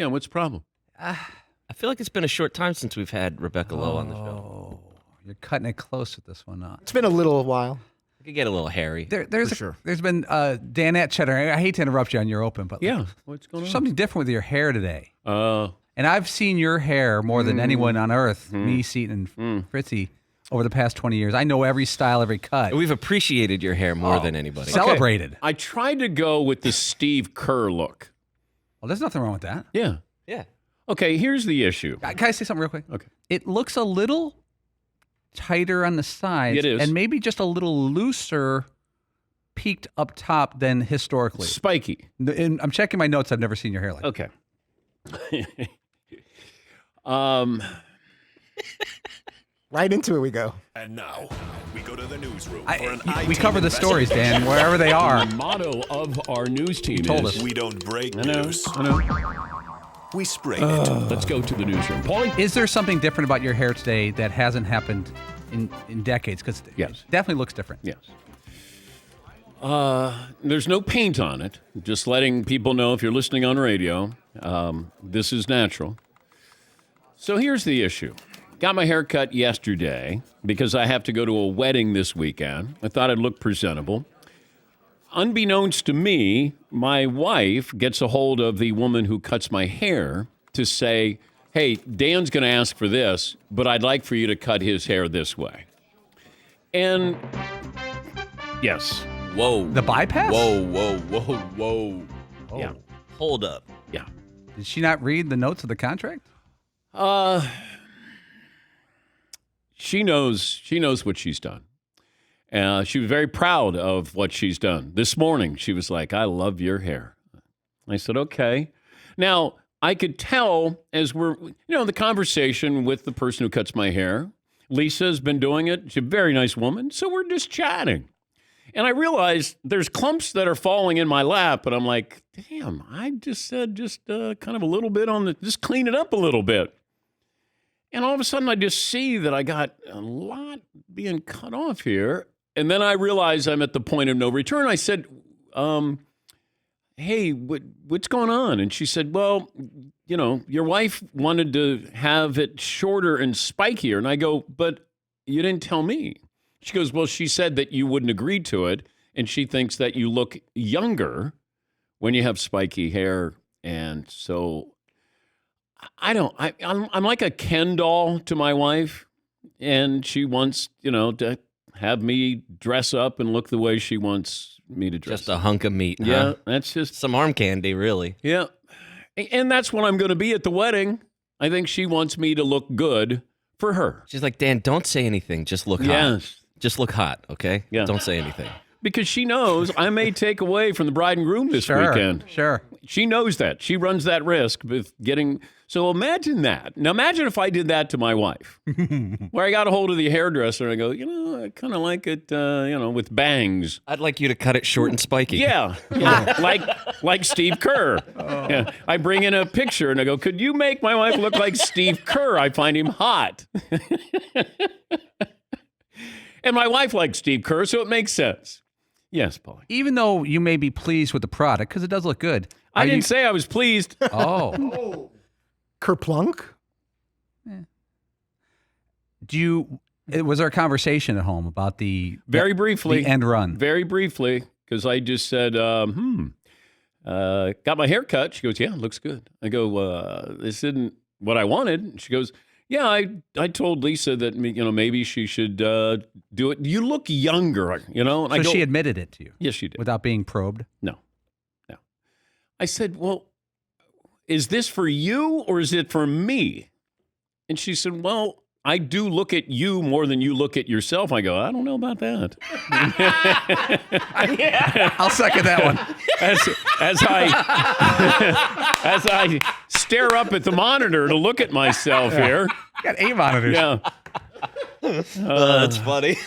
Yeah, what's the problem? I feel like it's been a short time since we've had Rebecca Lowe on the show. Oh, you're cutting it close with this one. It's been a little while. It could get a little hairy. There's been Dan at Cheddar. I hate to interrupt you on your open, but Yeah, what's going on? something different with your hair today. Oh. And I've seen your hair more than anyone on earth, me, Seton, and Fritzy, over the past 20 years. I know every style, every cut. We've appreciated your hair more than anybody. Celebrated. I tried to go with the Steve Kerr look. Well, there's nothing wrong with that. Yeah. Yeah. Okay, here's the issue. Can I say something real quick? Okay. It looks a little tighter on the sides. It is. And maybe just a little looser peaked up top than historically. Spiky. And I'm checking my notes. I've never seen your hair like that. Okay. Right into it we go. And now, we go to the newsroom for an We IT cover the stories, Dan, wherever they are. The motto of our news team told is... us. We don't break I know. news. I know. We spring it. Let's go to the newsroom. Paulie? Is there something different about your hair today that hasn't happened in decades? Because Yes. it definitely looks different. Yes. There's no paint on it. Just letting people know if you're listening on radio, this is natural. So here's the issue. Got my hair cut yesterday because I have to go to a wedding this weekend. I thought I'd look presentable. Unbeknownst to me, my wife gets a hold of the woman who cuts my hair to say, hey, Dan's going to ask for this, but I'd like for you to cut his hair this way. And yes. Whoa. The bypass? Whoa. Yeah. Hold up. Yeah. Did she not read the notes of the contract? She knows what she's done. She was very proud of what she's done. This morning, she was like, I love your hair. I said, okay. Now, I could tell as we're, the conversation with the person who cuts my hair. Lisa's been doing it. She's a very nice woman. So we're just chatting. And I realized there's clumps that are falling in my lap. And I'm like, damn, I just said kind of a little bit just clean it up a little bit. And all of a sudden, I just see that I got a lot being cut off here. And then I realize I'm at the point of no return. I said, hey, what's going on? And she said, well, your wife wanted to have it shorter and spikier. And I go, but you didn't tell me. She goes, well, she said that you wouldn't agree to it. And she thinks that you look younger when you have spiky hair. And so... I'm like a Ken doll to my wife, and she wants, to have me dress up and look the way she wants me to dress. Just a hunk of meat, Yeah, huh? that's just... Some arm candy, really. Yeah. And that's what I'm going to be at the wedding. I think she wants me to look good for her. She's like, Dan, don't say anything. Just look hot. Yes. Just look hot, okay? Yeah. Don't say anything. Because she knows I may take away from the bride and groom this weekend. Sure. She knows that. She runs that risk with getting... So imagine that. Now imagine if I did that to my wife, where I got a hold of the hairdresser and I go, I kind of like it, with bangs. I'd like you to cut it short and spiky. Yeah. Like Steve Kerr. Yeah. I bring in a picture and I go, could you make my wife look like Steve Kerr? I find him hot. And my wife likes Steve Kerr, so it makes sense. Yes, Paulie. Even though you may be pleased with the product, because it does look good. I didn't say I was pleased. Oh. Kerplunk? Was there a conversation at home about Very briefly. the end run? Very briefly, because I just said, got my hair cut. She goes, yeah, it looks good. I go, this isn't what I wanted. And she goes, yeah, I told Lisa that, maybe she should do it. You look younger, And So she admitted it to you? Yes, she did. Without being probed? No. I said, well, is this for you or is it for me? And she said, well, I do look at you more than you look at yourself. I go, I don't know about that. I'll second that one. As I stare up at the monitor to look at myself here. You got 8 monitors. Yeah. That's funny.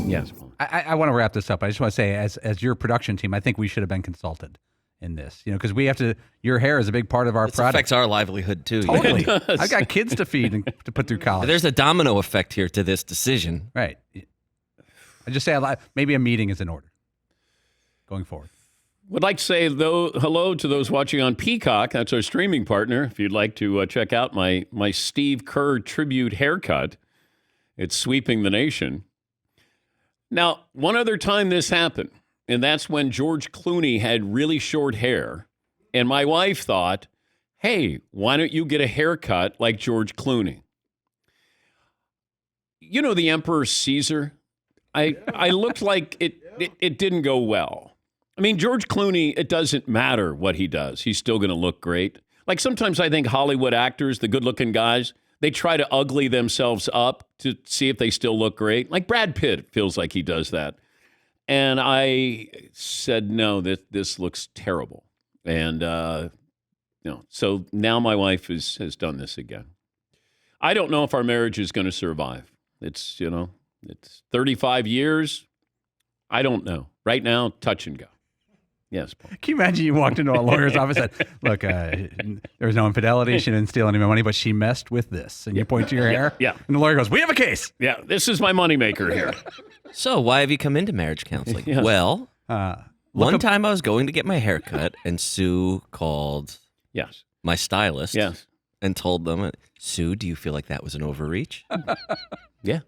Yes. I want to wrap this up. I just want to say, as your production team, I think we should have been consulted in this, because we have to. Your hair is a big part of our This product. affects our livelihood, too. Totally. I got kids to feed and to put through college. There's a domino effect here to this decision. Right. I just say maybe a meeting is in order going forward. Would like to say hello to those watching on Peacock. That's our streaming partner. If you'd like to check out my Steve Kerr tribute haircut, it's sweeping the nation. Now, one other time this happened, and that's when George Clooney had really short hair, and my wife thought, hey, why don't you get a haircut like George Clooney? You know the Emperor Caesar? I looked like it didn't go well. I mean, George Clooney, it doesn't matter what he does. He's still going to look great. Like sometimes I think Hollywood actors, the good-looking guys, they try to ugly themselves up to see if they still look great. Like Brad Pitt feels like he does that. And I said, no, this looks terrible. And, so now my wife has done this again. I don't know if our marriage is going to survive. It's 35 years. I don't know. Right now, touch and go. Yes, Paul. Can you imagine you walked into a lawyer's office and said, look, there was no infidelity. She didn't steal any of my money, but she messed with this. And you point to your hair. Yeah. And the lawyer goes, we have a case. Yeah, this is my moneymaker here. So why have you come into marriage counseling? Yes. Well, one time I was going to get my hair cut, and Sue called Yes. my stylist Yes. and told them, Sue, do you feel like that was an overreach? Yeah.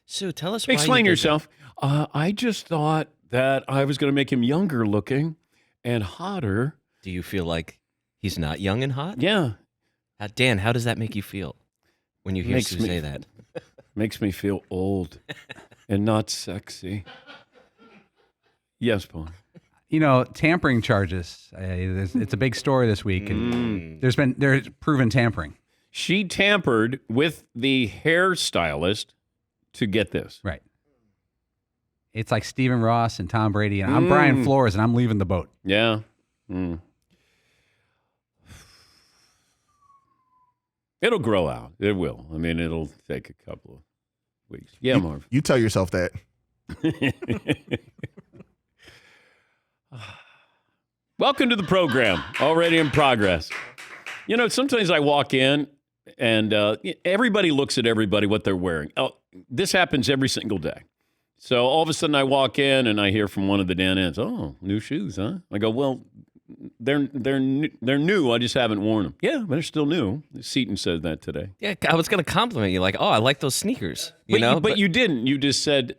Sue, tell us why Explain you did yourself. I just thought that I was going to make him younger looking and hotter. that. Do you feel like he's not young and hot? Yeah. Dan, how does that make you feel when you hear Makes Sue me- say that? Makes me feel old and not sexy. Yes, Paul. You know, tampering charges. It's a big story this week. And there's proven tampering. She tampered with the hairstylist to get this. Right. It's like Stephen Ross and Tom Brady. And I'm Brian Flores, and I'm leaving the boat. Yeah. Mm. It'll grow out. It will. I mean, it'll take a couple of weeks. Yeah, Marv. You tell yourself that. Welcome to the program. Already in progress. You know, sometimes I walk in and everybody looks at everybody, what they're wearing. Oh, this happens every single day. So all of a sudden I walk in and I hear from one of the Dan Ants, oh, new shoes, huh? I go, well, they're new. I just haven't worn them. Yeah, but they're still new. Seaton said that today. Yeah, I was going to compliment you, like, oh, I like those sneakers. But you didn't. You just said,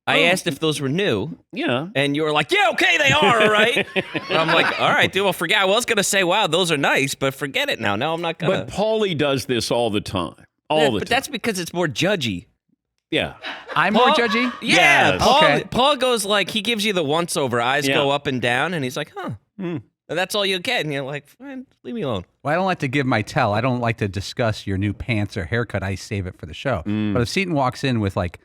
I asked if those were new, yeah. and you were like, yeah, okay, they are, all right. And I'm like, all right, dude, well, forget. I was going to say, wow, those are nice, but forget it now. No, I'm not going to. But Paulie does this all the time. All the time. But that's because it's more judgy. Yeah. I'm more judgy? Yeah, Yes. Paul, Okay. Paul goes like, he gives you the once over, eyes Yeah. go up and down, and he's like, huh. And that's all you get, and you're like, fine, leave me alone. Well, I don't like to give my tell. I don't like to discuss your new pants or haircut. I save it for the show. But if Seaton walks in with like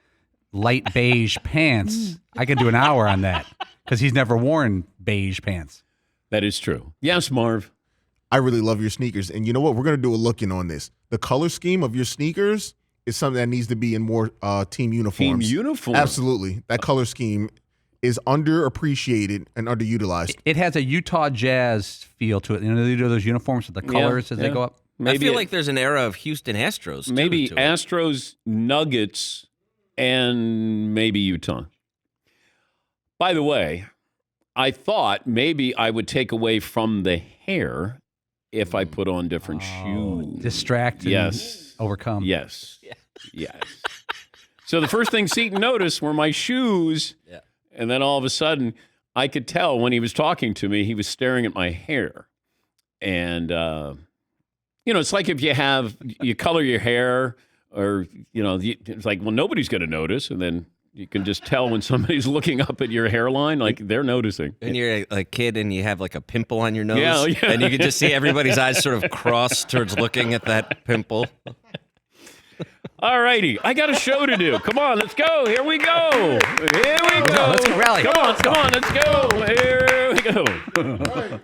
light beige pants, I can do an hour on that because he's never worn beige pants. That is true. Yes, Marv. I really love your sneakers. And you know what? We're going to do a look-in on this. The color scheme of your sneakers is something that needs to be in more team uniforms. Team uniform. Absolutely. That color scheme is underappreciated and underutilized. It has a Utah Jazz feel to it. You know, they do those uniforms with the colors as they go up. I feel like there's an era of Houston Astros, too, maybe to it. Astros, Nuggets, and maybe Utah. By the way, I thought maybe I would take away from the hair if I put on different shoes. Distract and Yes. overcome. Yes. Yes. So the first thing Seaton noticed were my shoes. Yeah. And then all of a sudden, I could tell when he was talking to me, he was staring at my hair. And, it's like if you color your hair or, it's like, well, nobody's going to notice. And then you can just tell when somebody's looking up at your hairline, like they're noticing. And you're a kid and you have like a pimple on your nose. Yeah. And you can just see everybody's eyes sort of cross towards looking at that pimple. All righty. I got a show to do. Come on, let's go. Here we go. Here we go. Let's go, rally. Come on, let's go. Here we go.